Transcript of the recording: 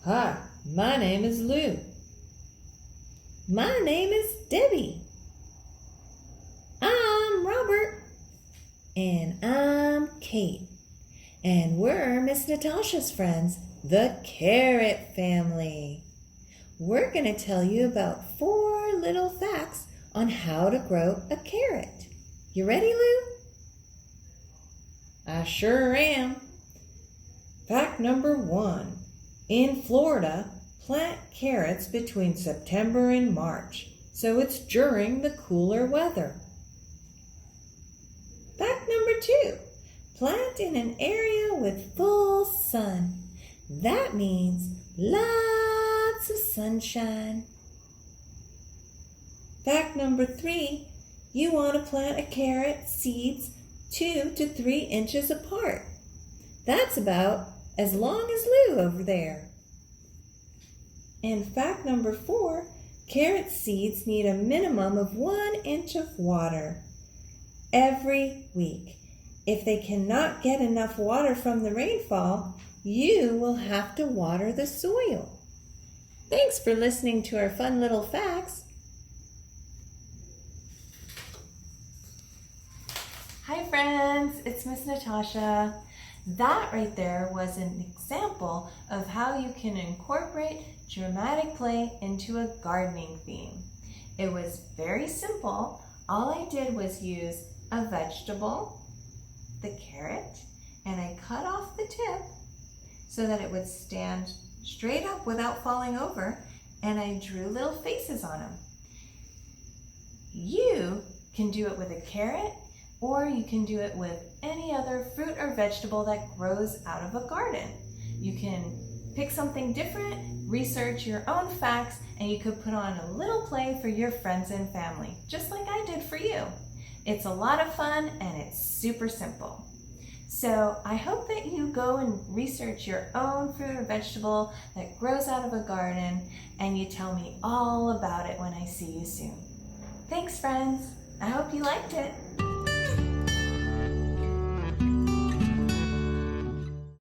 Hi, my name is Lou. My name is Debbie. I'm Robert. And I'm Kate. And we're Miss Natasha's friends, the Carrot family. We're going to tell you about 4 little facts on how to grow a carrot. You ready, Lou? I sure am. Fact number 1. In Florida, plant carrots between September and March, so it's during the cooler weather. Fact number 2. Plant in an area with full sun. That means lots of sunshine. Fact number 3. You want to plant a carrot seeds 2 to 3 inches apart. That's about as long as Lou over there. And fact number 4, carrot seeds need a minimum of 1 inch of water every week. If they cannot get enough water from the rainfall, you will have to water the soil. Thanks for listening to our fun little facts. Hi friends, it's Miss Natasha. That right there was an example of how you can incorporate dramatic play into a gardening theme. It was very simple. All I did was use a vegetable, the carrot, and I cut off the tip so that it would stand straight up without falling over, and I drew little faces on them. You can do it with a carrot, or you can do it with any other fruit or vegetable that grows out of a garden. You can pick something different, research your own facts, and you could put on a little play for your friends and family, just like I did for you. It's a lot of fun and it's super simple. So I hope that you go and research your own fruit or vegetable that grows out of a garden, and you tell me all about it when I see you soon. Thanks, friends. I hope you liked it.